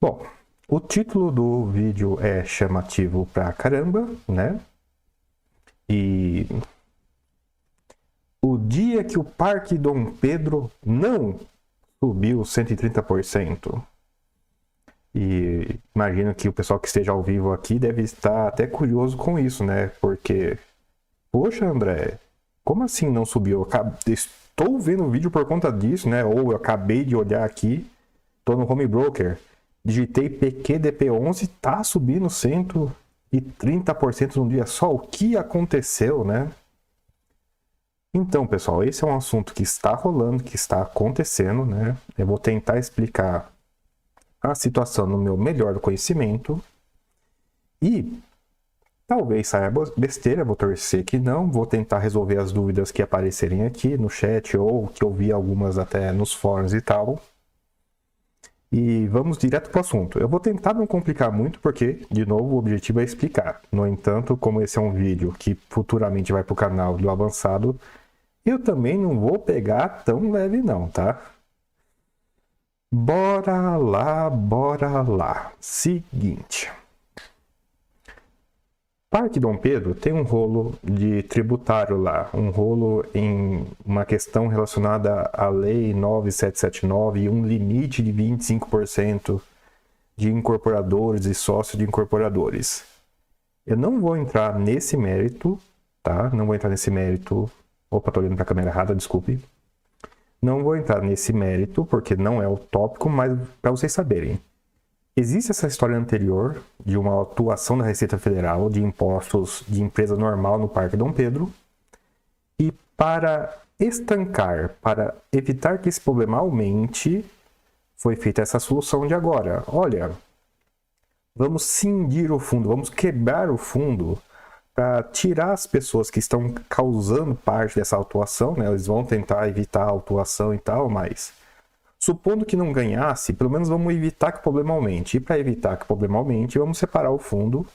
Bom, o título do vídeo é chamativo pra caramba, né? E o dia que o Parque Dom Pedro não subiu 130%. E imagino que o pessoal que esteja ao vivo aqui deve estar até curioso com isso, né? Porque, poxa, André, como assim não subiu? Estou vendo o vídeo por conta disso, né? Ou eu acabei de olhar aqui, estou no Home Broker, digitei PQDP11, tá subindo 130% num dia só. O que aconteceu, né? Então, pessoal, esse é um assunto que está rolando, que está acontecendo, né? Eu vou tentar explicar a situação no meu melhor conhecimento e talvez saia besteira, vou torcer que não, vou tentar resolver as dúvidas que aparecerem aqui no chat ou que eu vi algumas até nos fóruns e tal. E vamos direto para o assunto. Eu vou tentar não complicar muito porque, de novo, o objetivo é explicar. No entanto, como esse é um vídeo que futuramente vai para o canal do Avançado, eu também não vou pegar tão leve não, tá? Bora lá, bora lá. Seguinte. Parque Dom Pedro tem um rolo de tributário lá, um rolo em uma questão relacionada à Lei 9779 e um limite de 25% de incorporadores e sócios de incorporadores. Eu não vou entrar nesse mérito, tá? Não vou entrar nesse mérito. Opa, tô olhando para a câmera errada, desculpe. Não vou entrar nesse mérito, porque não é o tópico, mas para vocês saberem. Existe essa história anterior de uma atuação da Receita Federal de impostos de empresa normal no Parque Dom Pedro. E para estancar, para evitar que esse problema aumente, foi feita essa solução de agora. Olha, vamos cindir o fundo, vamos quebrar o fundo para tirar as pessoas que estão causando parte dessa autuação, né? Eles vão tentar evitar a autuação e tal, mas supondo que não ganhasse, pelo menos vamos evitar que o problema aumente. E para evitar que o problema aumente, vamos separar o fundo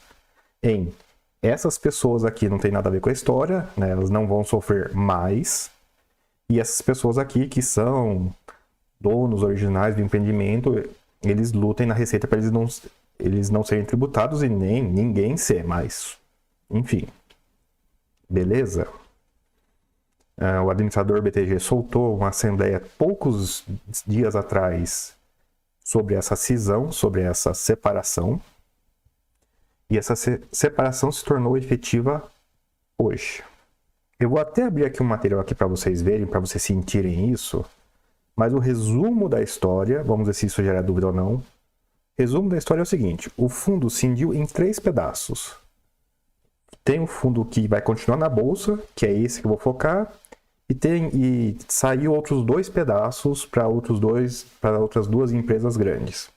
em essas pessoas aqui não tem nada a ver com a história, né? Elas não vão sofrer mais. E essas pessoas aqui que são donos originais do empreendimento, eles lutem na Receita para eles não serem tributados e nem ninguém ser mais. Enfim, beleza? O administrador BTG soltou uma assembleia poucos dias atrás sobre essa cisão, sobre essa separação. E essa separação se tornou efetiva hoje. Eu vou até abrir aqui um material aqui para vocês verem, para vocês sentirem isso. Mas o resumo da história, vamos ver se isso gera dúvida ou não. O resumo da história é o seguinte: o fundo cindiu em 3 pedaços. Tem o fundo que vai continuar na bolsa, que é esse que eu vou focar, e saiu outros 2 pedaços para outras 2 empresas grandes.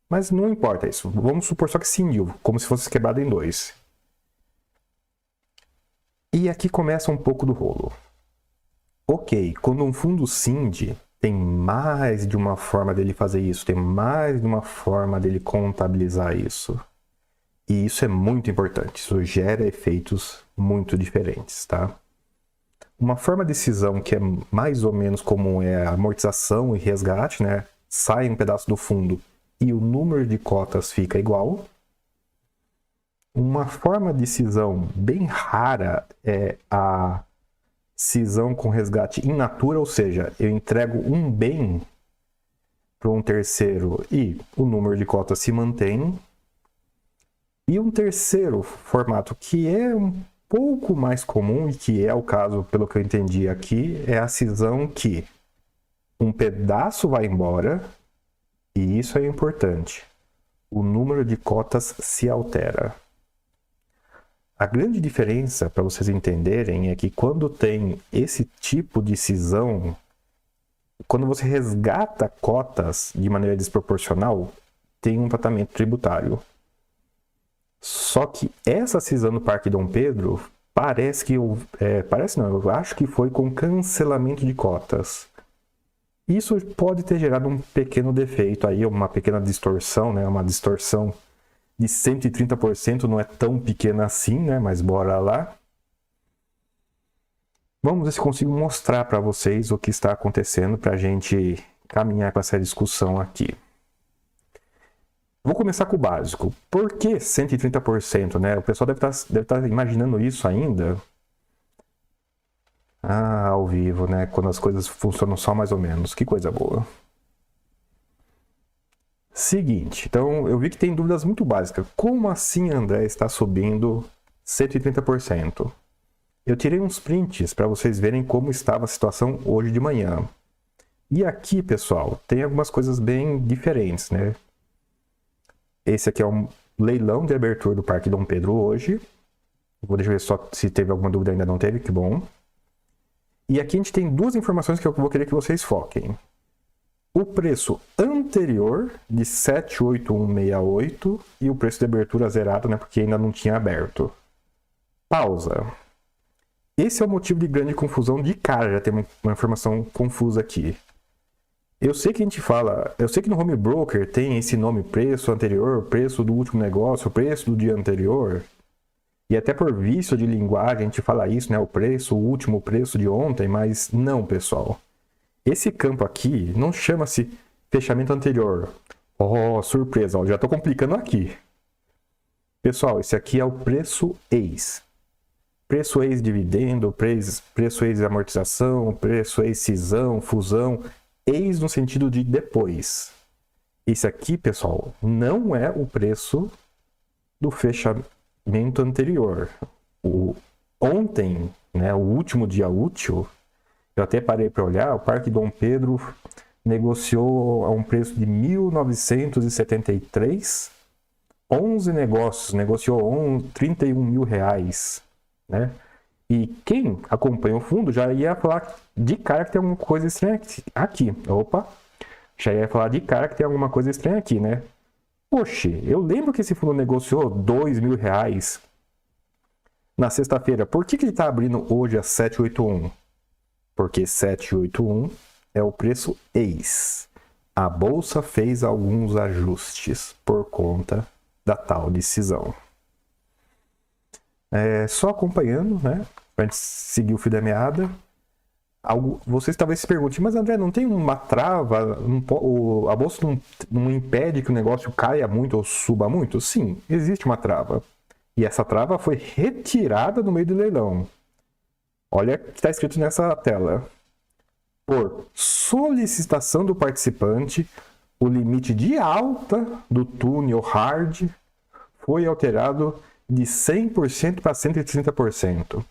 Mas não importa isso. Vamos supor só que cindiu, como se fosse quebrado em 2. E aqui começa um pouco do rolo. Ok, quando um fundo cinde, tem mais de uma forma dele fazer isso, tem mais de uma forma dele contabilizar isso. E isso é muito importante, isso gera efeitos muito diferentes, tá? Uma forma de cisão que é mais ou menos comum é a amortização e resgate, né? Sai um pedaço do fundo e o número de cotas fica igual. Uma forma de cisão bem rara é a cisão com resgate in natura, ou seja, eu entrego um bem para um terceiro e o número de cotas se mantém. E um terceiro formato que é um pouco mais comum, e que é o caso, pelo que eu entendi aqui, é a cisão que um pedaço vai embora, e isso é importante, o número de cotas se altera. A grande diferença, para vocês entenderem, é que quando tem esse tipo de cisão, quando você resgata cotas de maneira desproporcional, tem um tratamento tributário. Só que essa cisão no Parque Dom Pedro eu acho que foi com cancelamento de cotas. Isso pode ter gerado um pequeno defeito aí, uma pequena distorção, né? Uma distorção de 130% não é tão pequena assim, né? Mas bora lá. Vamos ver se consigo mostrar para vocês o que está acontecendo para a gente caminhar com essa discussão aqui. Vou começar com o básico. Por que 130%, né? O pessoal deve estar imaginando isso ainda. Ah, ao vivo, né? Quando as coisas funcionam só mais ou menos. Que coisa boa. Seguinte, então eu vi que tem dúvidas muito básicas. Como assim, André, está subindo 130%? Eu tirei uns prints para vocês verem como estava a situação hoje de manhã. E aqui, pessoal, tem algumas coisas bem diferentes, né? Esse aqui é um leilão de abertura do Parque Dom Pedro hoje. Vou deixar ver só se teve alguma dúvida, ainda não teve, que bom. E aqui a gente tem duas informações que eu vou querer que vocês foquem. O preço anterior de 78168 e o preço de abertura zerado, né, porque ainda não tinha aberto. Pausa. Esse é o motivo de grande confusão de cara, já tem uma informação confusa aqui. Eu sei que a gente fala, eu sei que no home broker tem esse nome preço anterior, preço do último negócio, preço do dia anterior. E até por vício de linguagem a gente fala isso, né? O preço, o último preço de ontem, mas não, pessoal. Esse campo aqui não chama-se fechamento anterior. Oh, surpresa, ó, já estou complicando aqui. Pessoal, esse aqui é o preço ex. Preço ex dividendo, preço ex amortização, preço ex cisão, fusão, ex no sentido de depois. Esse aqui, pessoal, não é o preço do fechamento anterior. Ontem, né, o último dia útil, eu até parei para olhar, o Parque Dom Pedro negociou a um preço de 1.973, 11 negócios, negociou 31 mil reais, né? E quem acompanha o fundo já ia falar de cara que tem alguma coisa estranha aqui. Opa, já ia falar de cara que tem alguma coisa estranha aqui, né? Poxa, eu lembro que esse fundo negociou 2 mil reais na sexta-feira. Por que ele está abrindo hoje a 781? Porque 781 é o preço ex. A bolsa fez alguns ajustes por conta da tal decisão. Só acompanhando, né? Para a gente seguir o fio da meada. Vocês talvez se perguntem, mas André, não tem uma trava? A bolsa não impede que o negócio caia muito ou suba muito? Sim, existe uma trava. E essa trava foi retirada no meio do leilão. Olha o que está escrito nessa tela. Por solicitação do participante, o limite de alta do túnel hard foi alterado de 100% para 130%.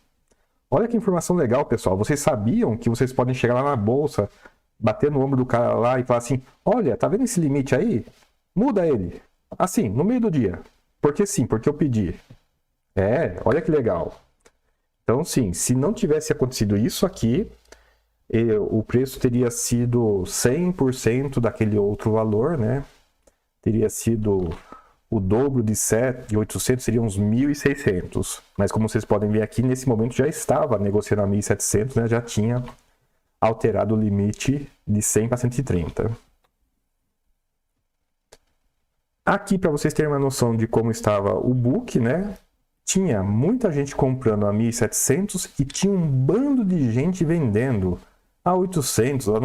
Olha que informação legal, pessoal. Vocês sabiam que vocês podem chegar lá na bolsa, bater no ombro do cara lá e falar assim, olha, tá vendo esse limite aí? Muda ele. Assim, no meio do dia. Porque sim, porque eu pedi. Olha que legal. Então, sim, se não tivesse acontecido isso aqui, o preço teria sido 100% daquele outro valor, né? Teria sido o dobro de 800, seria uns 1.600. Mas como vocês podem ver aqui, nesse momento já estava negociando a 1.700, né? Já tinha alterado o limite de 100 para 130. Aqui, para vocês terem uma noção de como estava o book, né? Tinha muita gente comprando a 1.700 e tinha um bando de gente vendendo a 800, a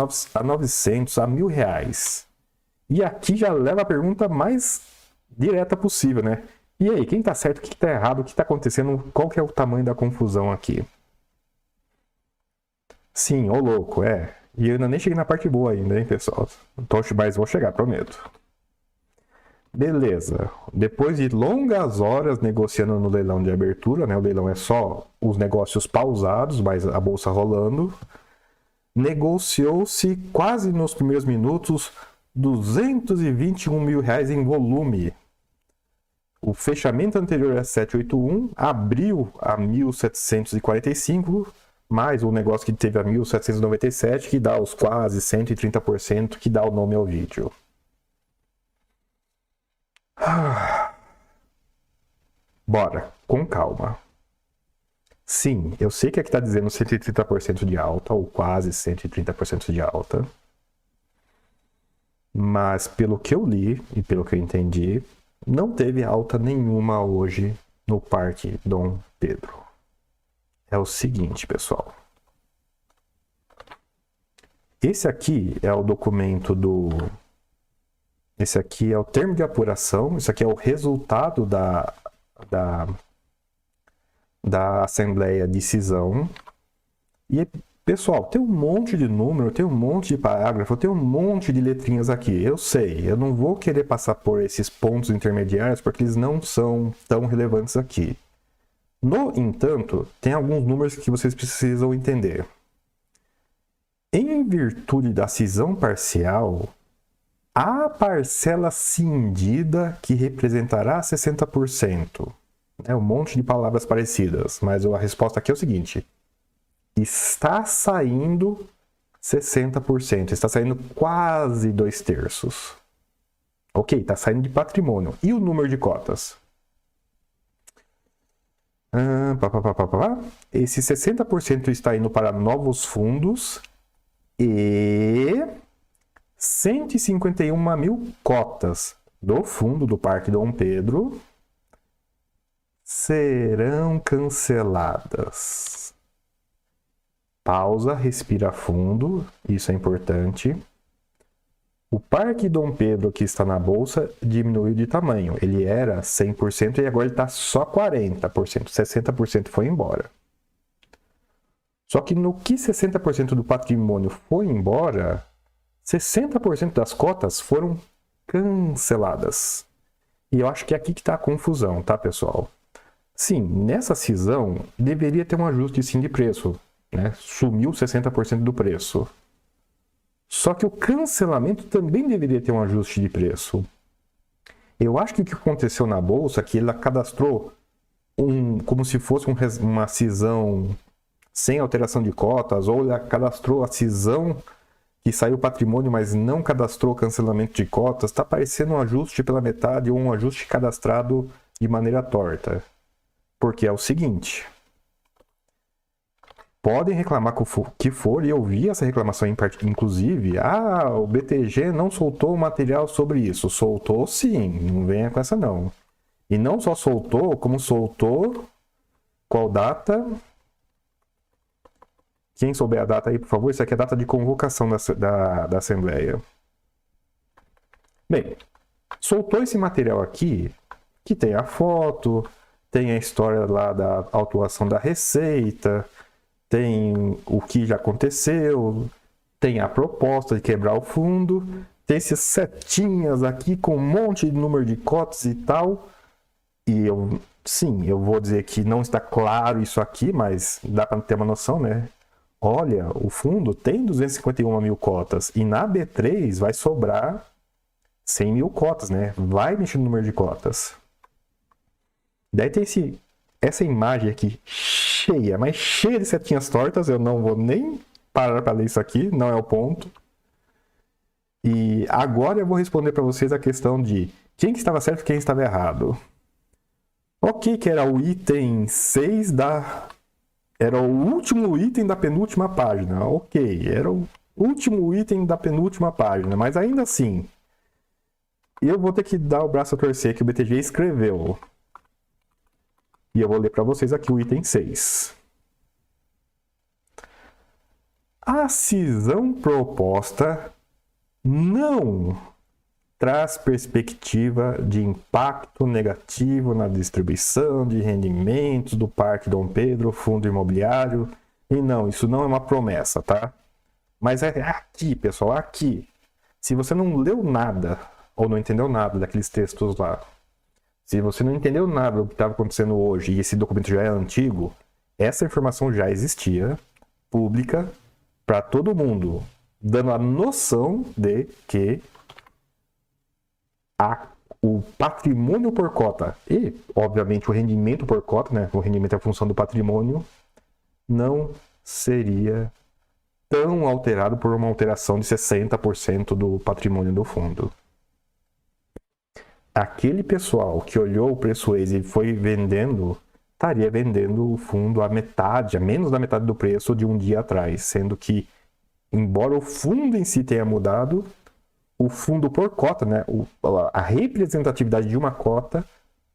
900, a R$1.000. E aqui já leva a pergunta mais direta possível, né? E aí, quem tá certo, o que tá errado, o que tá acontecendo, qual que é o tamanho da confusão aqui? Sim, ô louco, E eu ainda nem cheguei na parte boa ainda, hein, pessoal? Mas vou chegar, prometo. Beleza. Depois de longas horas negociando no leilão de abertura, né? O leilão é só os negócios pausados, mas a bolsa rolando. Negociou-se quase nos primeiros minutos 221 mil reais em volume. O fechamento anterior a 781 abriu a 1.745, mais um negócio que teve a 1.797, que dá os quase 130%, que dá o nome ao vídeo. Bora, com calma. Sim, eu sei que aqui está dizendo 130% de alta, ou quase 130% de alta. Mas pelo que eu li e pelo que eu entendi, não teve alta nenhuma hoje no Parque Dom Pedro. É o seguinte, pessoal. Esse aqui é o documento do Esse aqui é o termo de apuração, isso aqui é o resultado da Assembleia de Cisão. E, pessoal, tem um monte de número, tem um monte de parágrafo, tem um monte de letrinhas aqui. Eu sei, eu não vou querer passar por esses pontos intermediários porque eles não são tão relevantes aqui. No entanto, tem alguns números que vocês precisam entender. Em virtude da cisão parcial, a parcela cindida que representará 60%. É um monte de palavras parecidas, mas a resposta aqui é o seguinte. Está saindo 60%, está saindo quase 2/3. Ok, está saindo de patrimônio. E o número de cotas? Esse 60% está indo para novos fundos e 151 mil cotas do fundo do Parque Dom Pedro serão canceladas. Pausa, respira fundo, isso é importante. O Parque Dom Pedro que está na bolsa diminuiu de tamanho. Ele era 100% e agora ele está só 40%. 60% foi embora. Só que no que 60% do patrimônio foi embora, 60% das cotas foram canceladas. E eu acho que é aqui que está a confusão, tá, pessoal? Sim, nessa cisão deveria ter um ajuste sim de preço, né? Sumiu 60% do preço. Só que o cancelamento também deveria ter um ajuste de preço. Eu acho que o que aconteceu na bolsa é que ela cadastrou como se fosse uma cisão sem alteração de cotas, ou ela cadastrou a cisão que saiu patrimônio, mas não cadastrou cancelamento de cotas. Está parecendo um ajuste pela metade ou um ajuste cadastrado de maneira torta. Porque é o seguinte... Podem reclamar o que for, e eu vi essa reclamação inclusive. O BTG não soltou material sobre isso. Soltou sim, não venha com essa não. E não só soltou, como soltou... Qual data? Quem souber a data aí, por favor, isso aqui é a data de convocação da Assembleia. Bem, soltou esse material aqui, que tem a foto, tem a história lá da autuação da Receita... Tem o que já aconteceu, tem a proposta de quebrar o fundo, tem esses setinhas aqui com um monte de número de cotas e tal. E eu vou dizer que não está claro isso aqui, mas dá para ter uma noção, né? Olha, o fundo tem 251 mil cotas e na B3 vai sobrar 100 mil cotas, né? Vai mexer no número de cotas. Daí tem essa imagem aqui cheia, mas cheia de setinhas tortas. Eu não vou nem parar para ler isso aqui, não é o ponto. E agora eu vou responder para vocês a questão de quem que estava certo e quem estava errado. Ok, que era o item 6 era o último item da penúltima página. Ok, era o último item da penúltima página, mas ainda assim, eu vou ter que dar o braço a torcer que o BTG escreveu. E eu vou ler para vocês aqui o item 6. A cisão proposta não traz perspectiva de impacto negativo na distribuição de rendimentos do Parque Dom Pedro, fundo imobiliário. E não, isso não é uma promessa, tá? Mas é aqui, pessoal, aqui. Se você não leu nada ou não entendeu nada daqueles textos lá, se você não entendeu nada do que estava acontecendo hoje e esse documento já é antigo, essa informação já existia, pública, para todo mundo, dando a noção de que o patrimônio por cota e, obviamente, o rendimento por cota, né? O rendimento é a função do patrimônio, não seria tão alterado por uma alteração de 60% do patrimônio do fundo. Aquele pessoal que olhou o preço ex e foi vendendo, estaria vendendo o fundo a metade, a menos da metade do preço de um dia atrás, sendo que, embora o fundo em si tenha mudado, o fundo por cota, né, a representatividade de uma cota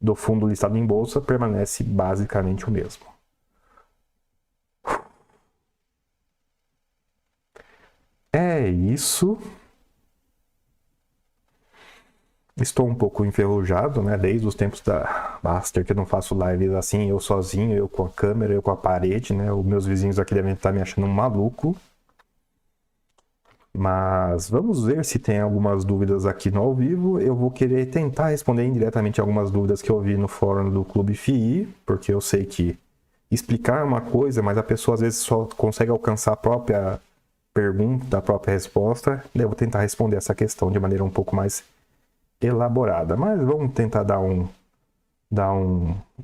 do fundo listado em bolsa permanece basicamente o mesmo. É isso. Estou um pouco enferrujado, né? Desde os tempos da Baster, que eu não faço lives assim, eu sozinho, eu com a câmera, eu com a parede, né? Os meus vizinhos aqui devem estar me achando um maluco. Mas vamos ver se tem algumas dúvidas aqui no ao vivo. Eu vou querer tentar responder indiretamente algumas dúvidas que eu vi no fórum do Clube FII, porque eu sei que explicar é uma coisa, mas a pessoa às vezes só consegue alcançar a própria pergunta, a própria resposta. Eu vou tentar responder essa questão de maneira um pouco mais elaborada. Mas vamos tentar dar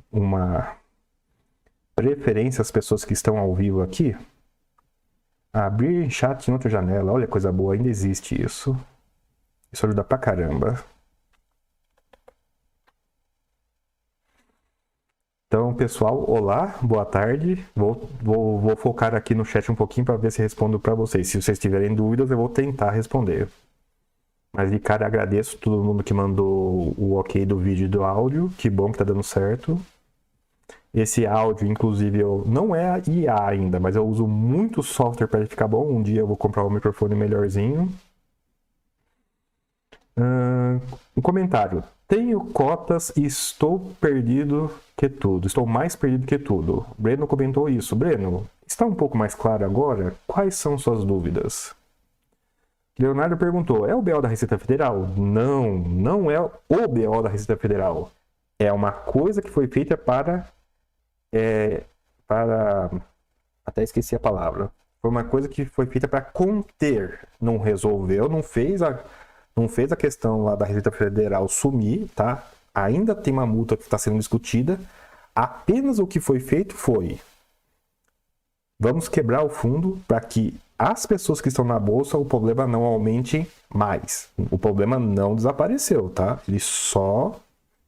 uma preferência às pessoas que estão ao vivo aqui. Abrir chat em outra janela, olha coisa boa, ainda existe isso. Isso ajuda pra caramba. Então, pessoal, olá, boa tarde. Vou focar aqui no chat um pouquinho para ver se respondo para vocês. Se vocês tiverem dúvidas, eu vou tentar responder. Mas de cara, agradeço todo mundo que mandou o ok do vídeo e do áudio. Que bom que tá dando certo. Esse áudio, inclusive, não é IA ainda, mas eu uso muito software para ele ficar bom. Um dia eu vou comprar um microfone melhorzinho. Um comentário. Tenho cotas e estou perdido que tudo. Estou mais perdido que tudo. Breno comentou isso. Breno, está um pouco mais claro agora? Quais são suas dúvidas? Leonardo perguntou, é o BO da Receita Federal? Não, não é o BO da Receita Federal. É uma coisa que foi feita para... Até esqueci a palavra. Foi uma coisa que foi feita para conter. Não resolveu, não fez a questão lá da Receita Federal sumir, tá? Ainda tem uma multa que está sendo discutida. Apenas o que foi feito foi... Vamos quebrar o fundo para que as pessoas que estão na bolsa, o problema não aumente mais. O problema não desapareceu, tá? Ele só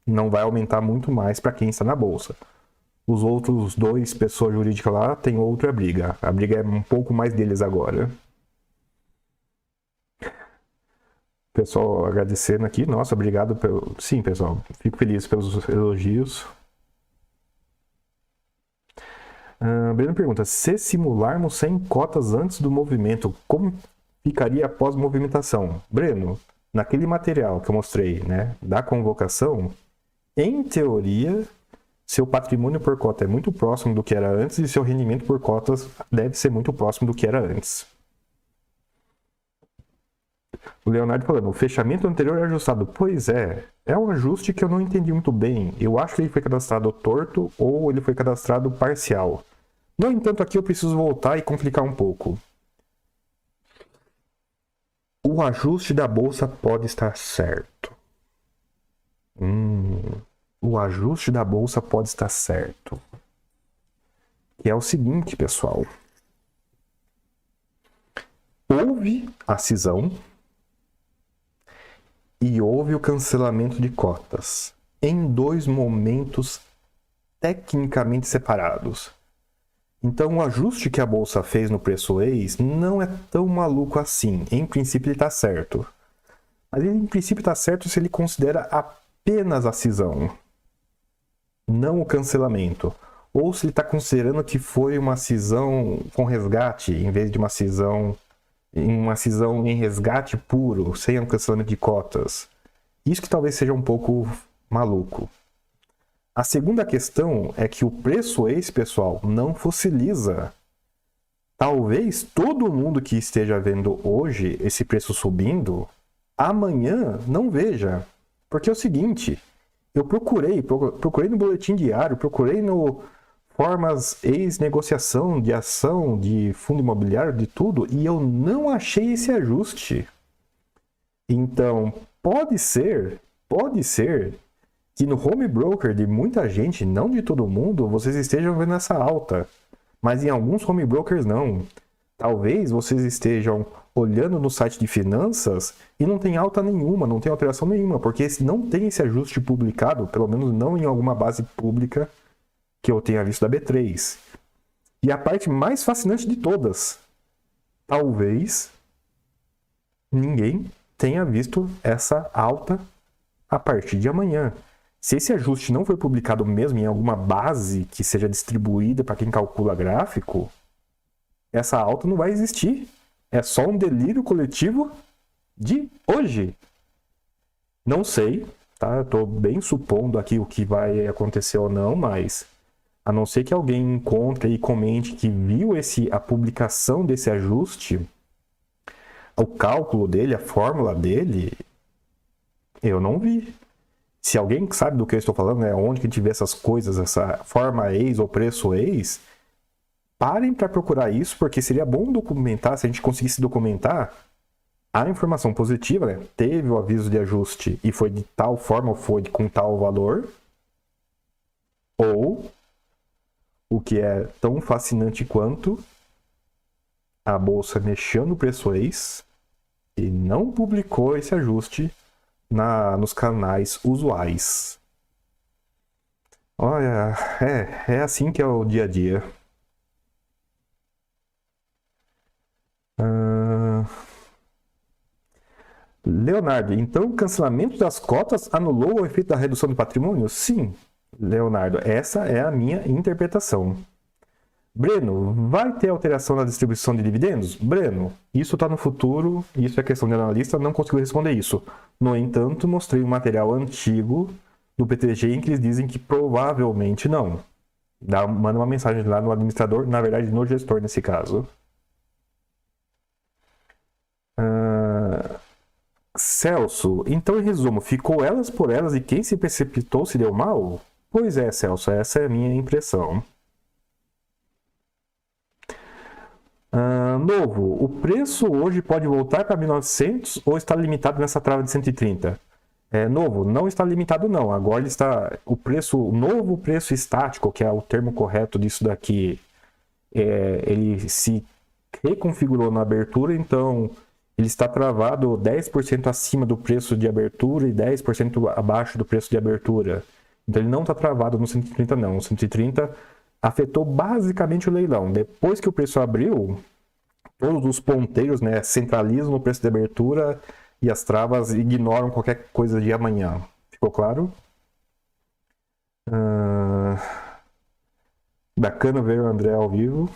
não vai aumentar muito mais para quem está na bolsa. Os outros dois pessoas jurídicas lá tem outra briga. A briga é um pouco mais deles agora. Pessoal, agradecendo aqui. Nossa, obrigado pelo... Sim, pessoal. Fico feliz pelos elogios. Breno pergunta, se simularmos 100 cotas antes do movimento, como ficaria após movimentação? Breno, naquele material que eu mostrei, né, da convocação, em teoria, seu patrimônio por cota é muito próximo do que era antes e seu rendimento por cotas deve ser muito próximo do que era antes. O Leonardo falando, o fechamento anterior é ajustado. Pois é um ajuste que eu não entendi muito bem. Eu acho que ele foi cadastrado torto ou ele foi cadastrado parcial. No entanto, aqui eu preciso voltar e complicar um pouco. O ajuste da bolsa pode estar certo. O ajuste da bolsa pode estar certo. Que é o seguinte, pessoal. Houve a cisão e houve o cancelamento de cotas em dois momentos tecnicamente separados. Então, o ajuste que a bolsa fez no preço ex não é tão maluco assim. Em princípio, ele está certo. Mas ele, em princípio, está certo se ele considera apenas a cisão, não o cancelamento. Ou se ele está considerando que foi uma cisão com resgate, em vez de uma cisão em resgate puro, sem um cancelamento de cotas. Isso que talvez seja um pouco maluco. A segunda questão é que o preço ex, pessoal, não fossiliza. Talvez todo mundo que esteja vendo hoje esse preço subindo, amanhã não veja. Porque é o seguinte, eu procurei no boletim diário, procurei no formas ex-negociação de ação, de fundo imobiliário, de tudo, e eu não achei esse ajuste. Então, pode ser que no home broker de muita gente, não de todo mundo, vocês estejam vendo essa alta. Mas em alguns home brokers não. Talvez vocês estejam olhando no site de finanças e não tem alta nenhuma, não tem alteração nenhuma, porque não tem esse ajuste publicado, pelo menos não em alguma base pública que eu tenha visto da B3. E a parte mais fascinante de todas, talvez ninguém tenha visto essa alta a partir de amanhã. Se esse ajuste não foi publicado mesmo em alguma base que seja distribuída para quem calcula gráfico, essa alta não vai existir. É só um delírio coletivo de hoje. Não sei, tá? Eu tô bem supondo aqui o que vai acontecer ou não, mas a não ser que alguém encontre e comente que viu a publicação desse ajuste, o cálculo dele, a fórmula dele, eu não vi. Se alguém sabe do que eu estou falando, né, onde que a gente vê essas coisas, essa forma ex ou preço ex, parem para procurar isso, porque seria bom documentar, se a gente conseguisse documentar a informação positiva, né? Teve o aviso de ajuste e foi de tal forma ou foi com tal valor, ou o que é tão fascinante quanto a bolsa mexeu no preço ex e não publicou esse ajuste nos canais usuais. Olha, é assim que é o dia a dia. Leonardo, então o cancelamento das cotas anulou o efeito da redução do patrimônio? Sim, Leonardo, essa é a minha interpretação. Breno, vai ter alteração na distribuição de dividendos? Breno, isso está no futuro, isso é questão de analista, não conseguiu responder isso. No entanto, mostrei um material antigo do PTG em que eles dizem que provavelmente não. Manda uma mensagem lá no administrador, na verdade no gestor nesse caso. Celso, então em resumo, ficou elas por elas e quem se precipitou se deu mal? Pois é, Celso, essa é a minha impressão. Novo, o preço hoje pode voltar para 1900 ou está limitado nessa trava de 130? Novo, não está limitado não, agora está o novo preço estático, que é o termo correto disso daqui, ele se reconfigurou na abertura, então ele está travado 10% acima do preço de abertura e 10% abaixo do preço de abertura. Então ele não está travado no 130 não, o 130 afetou basicamente o leilão. Depois que o preço abriu, todos os ponteiros, né, centralizam no preço de abertura e as travas ignoram qualquer coisa de amanhã. Ficou claro? Bacana ver o André ao vivo.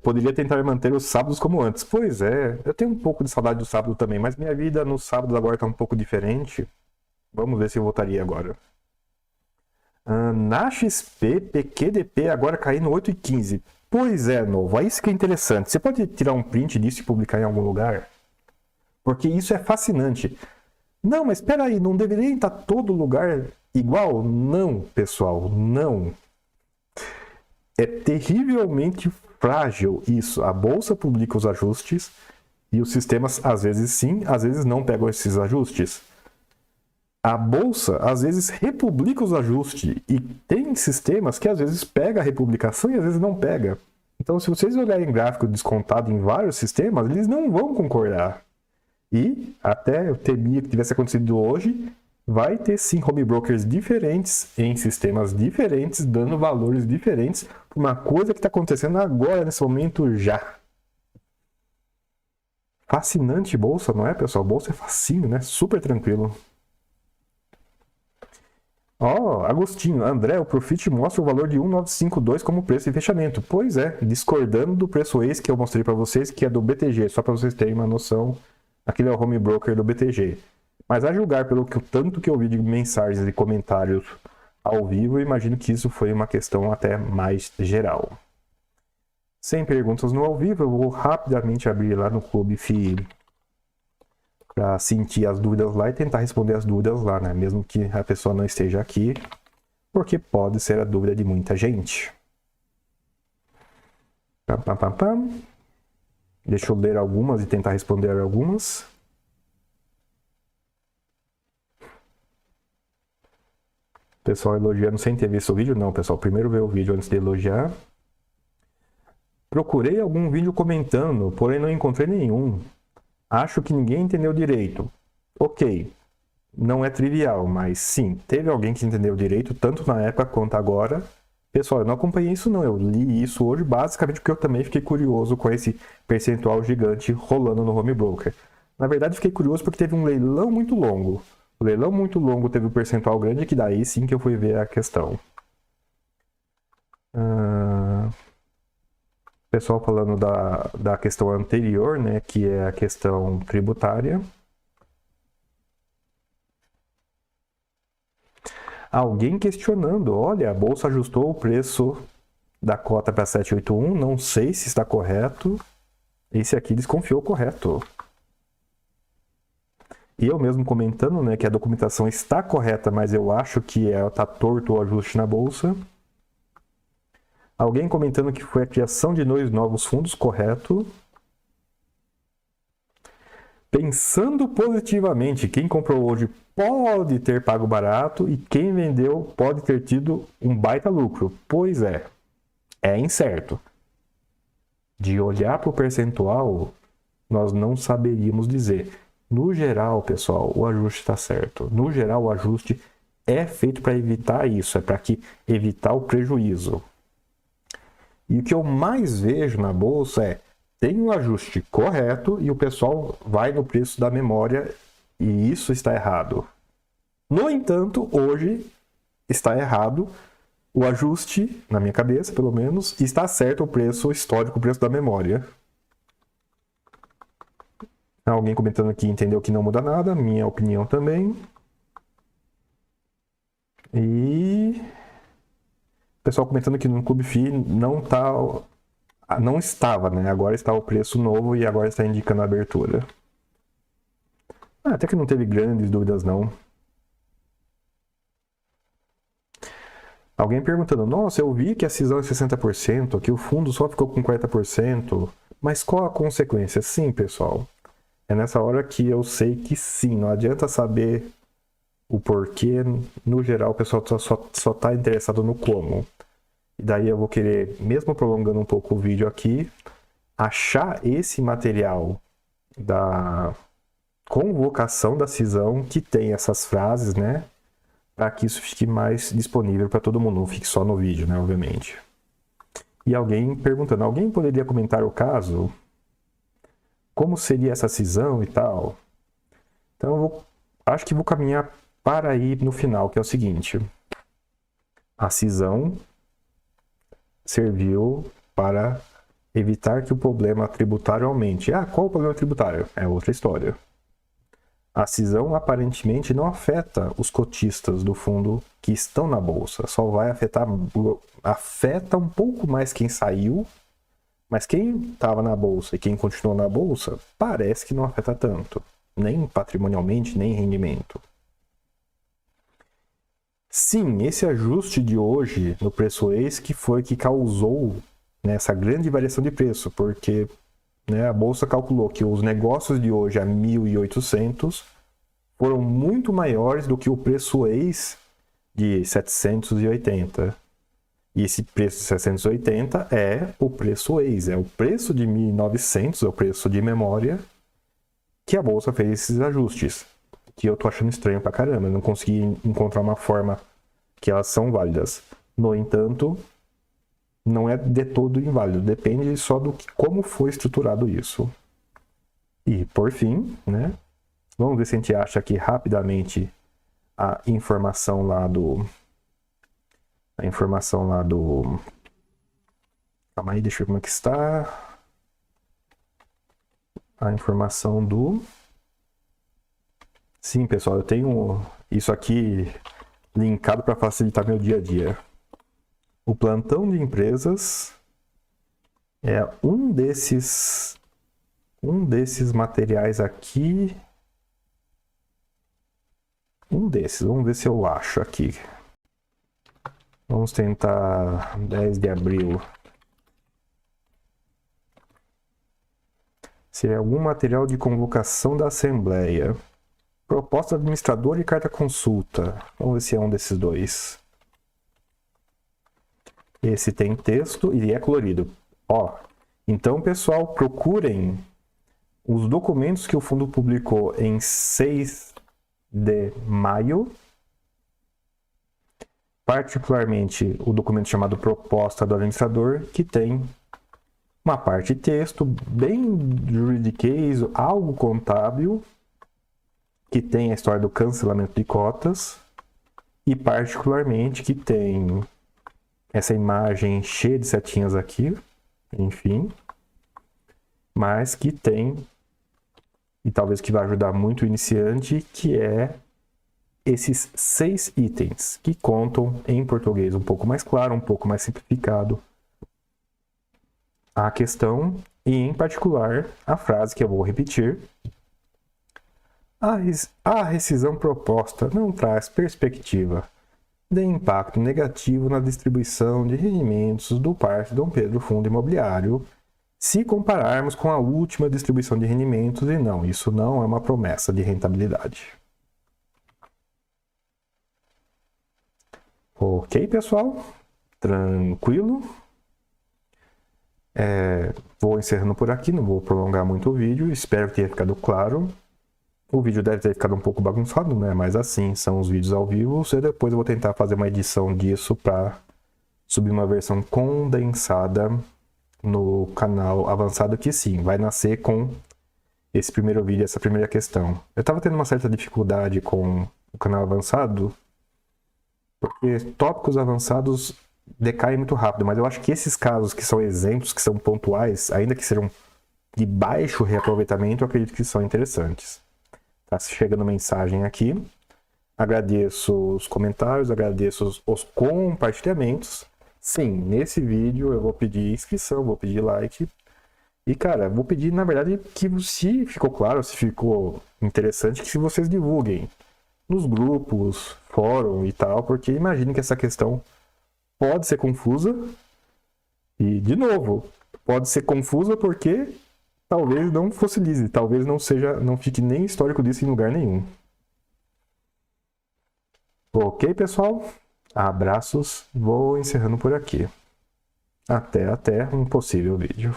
Poderia tentar manter os sábados como antes. Pois é, eu tenho um pouco de saudade do sábado também, mas minha vida no sábado agora está um pouco diferente. Vamos ver se eu voltaria agora. Na XP, PQDP agora caindo 8,15. Pois é, novo. É isso que é interessante. Você pode tirar um print disso e publicar em algum lugar? Porque isso é fascinante. Não, mas espera aí, não deveria estar todo lugar igual? Não, pessoal, não. É terrivelmente frágil isso. A bolsa publica os ajustes e os sistemas, às vezes sim, às vezes não pegam esses ajustes. A bolsa, às vezes, republica os ajustes e tem sistemas que, às vezes, pega a republicação e, às vezes, não pega. Então, se vocês olharem gráfico descontado em vários sistemas, eles não vão concordar. E, até eu temia que tivesse acontecido hoje, vai ter, sim, home brokers diferentes em sistemas diferentes, dando valores diferentes para uma coisa que está acontecendo agora, nesse momento, já. Fascinante bolsa, não é, pessoal? Bolsa é facinho, né? Super tranquilo. Agostinho, André, o Profit mostra o valor de 1,952 como preço de fechamento. Pois é, discordando do preço ex que eu mostrei para vocês, que é do BTG, só para vocês terem uma noção, aquele é o home broker do BTG. Mas a julgar pelo tanto que eu vi de mensagens e comentários ao vivo, eu imagino que isso foi uma questão até mais geral. Sem perguntas no ao vivo, eu vou rapidamente abrir lá no Clube FI para sentir as dúvidas lá e tentar responder as dúvidas lá, né? Mesmo que a pessoa não esteja aqui, porque pode ser a dúvida de muita gente. Deixa eu ler algumas e tentar responder algumas. Pessoal elogiando sem ter visto o vídeo? Não, pessoal, primeiro ver o vídeo antes de elogiar. Procurei algum vídeo comentando, porém não encontrei nenhum. Acho que ninguém entendeu direito. Ok, não é trivial, mas sim, teve alguém que entendeu direito, tanto na época quanto agora. Pessoal, eu não acompanhei isso não, eu li isso hoje basicamente porque eu também fiquei curioso com esse percentual gigante rolando no home broker. Na verdade, fiquei curioso porque teve um leilão muito longo. O leilão muito longo teve um percentual grande, que daí sim que eu fui ver a questão. Pessoal falando da questão anterior, né, que é a questão tributária. Alguém questionando, olha, a bolsa ajustou o preço da cota para 781, não sei se está correto. Esse aqui desconfiou correto. E eu mesmo comentando, né, que a documentação está correta, mas eu acho que está torto o ajuste na bolsa. Alguém comentando que foi a criação de 2 novos fundos, correto. Pensando positivamente, quem comprou hoje pode ter pago barato e quem vendeu pode ter tido um baita lucro. Pois é incerto. De olhar para o percentual, nós não saberíamos dizer. No geral, pessoal, o ajuste está certo. No geral, o ajuste é feito para evitar isso, é para evitar o prejuízo. E o que eu mais vejo na bolsa é, tem um ajuste correto e o pessoal vai no preço da memória e isso está errado. No entanto, hoje está errado o ajuste, na minha cabeça pelo menos, e está certo o preço histórico, o preço da memória. Alguém comentando aqui entendeu que não muda nada, minha opinião também. E o pessoal comentando que no Clube FI não estava, né? Agora está o preço novo e agora está indicando a abertura. Até que não teve grandes dúvidas, não. Alguém perguntando, nossa, eu vi que a cisão é 60%, que o fundo só ficou com 40%, mas qual a consequência? Sim, pessoal, é nessa hora que eu sei que sim, não adianta saber o porquê, no geral o pessoal só está interessado no como. E daí eu vou querer, mesmo prolongando um pouco o vídeo aqui, achar esse material da convocação da cisão que tem essas frases, né? Para que isso fique mais disponível para todo mundo, não fique só no vídeo, né? Obviamente. E alguém perguntando, alguém poderia comentar o caso? Como seria essa cisão e tal? Então, acho que vou caminhar para aí no final, que é o seguinte. A cisão serviu para evitar que o problema tributário aumente. Qual o problema tributário? É outra história. A cisão aparentemente não afeta os cotistas do fundo que estão na bolsa. Só vai afeta um pouco mais quem saiu, mas quem estava na bolsa e quem continuou na bolsa, parece que não afeta tanto. Nem patrimonialmente, nem rendimento. Sim, esse ajuste de hoje no preço ex que foi que causou, né, essa grande variação de preço, porque, né, a bolsa calculou que os negócios de hoje a 1.800 foram muito maiores do que o preço ex de 780. E esse preço de 780 é o preço ex, é o preço de 1.900, é o preço de memória que a bolsa fez esses ajustes. Que eu tô achando estranho pra caramba, eu não consegui encontrar uma forma que elas são válidas. No entanto, não é de todo inválido, depende só do como foi estruturado isso. E por fim, né, vamos ver se a gente acha aqui rapidamente a informação lá do... Calma aí, deixa eu ver como é que está. A informação do... Sim, pessoal, eu tenho isso aqui linkado para facilitar meu dia a dia. O plantão de empresas é um desses materiais aqui. Vamos ver se eu acho aqui. Vamos tentar 10 de abril. Se é algum material de convocação da Assembleia. Proposta do administrador e carta consulta. Vamos ver se é um desses dois. Esse tem texto e é colorido. Então, pessoal, procurem os documentos que o fundo publicou em 6 de maio. Particularmente o documento chamado Proposta do Administrador, que tem uma parte de texto, bem juridiquês, algo contábil, que tem a história do cancelamento de cotas, e particularmente que tem essa imagem cheia de setinhas aqui, enfim, mas que tem, e talvez que vai ajudar muito o iniciante, que é esses 6 itens que contam em português um pouco mais claro, um pouco mais simplificado a questão e, em particular, a frase que eu vou repetir. A rescisão proposta não traz perspectiva de impacto negativo na distribuição de rendimentos do Parque Dom Pedro Fundo Imobiliário, se compararmos com a última distribuição de rendimentos, e não, isso não é uma promessa de rentabilidade. Ok, pessoal? Tranquilo? Vou encerrando por aqui, não vou prolongar muito o vídeo, espero que tenha ficado claro. O vídeo deve ter ficado um pouco bagunçado, né? Mas assim, são os vídeos ao vivo, e depois eu vou tentar fazer uma edição disso para subir uma versão condensada no canal avançado, que sim, vai nascer com esse primeiro vídeo, essa primeira questão. Eu estava tendo uma certa dificuldade com o canal avançado, porque tópicos avançados decaem muito rápido, mas eu acho que esses casos que são exemplos, que são pontuais, ainda que sejam de baixo reaproveitamento, eu acredito que são interessantes. Tá chegando mensagem aqui. Agradeço os comentários, agradeço os compartilhamentos. Sim, nesse vídeo eu vou pedir inscrição, vou pedir like. E, cara, vou pedir, na verdade, que se ficou claro, se ficou interessante, que vocês divulguem nos grupos, fórum e tal, porque imagine que essa questão pode ser confusa. E, de novo, pode ser confusa porque talvez não fossilize, talvez não fique nem histórico disso em lugar nenhum. Ok, pessoal? Abraços, vou encerrando por aqui. Até um possível vídeo.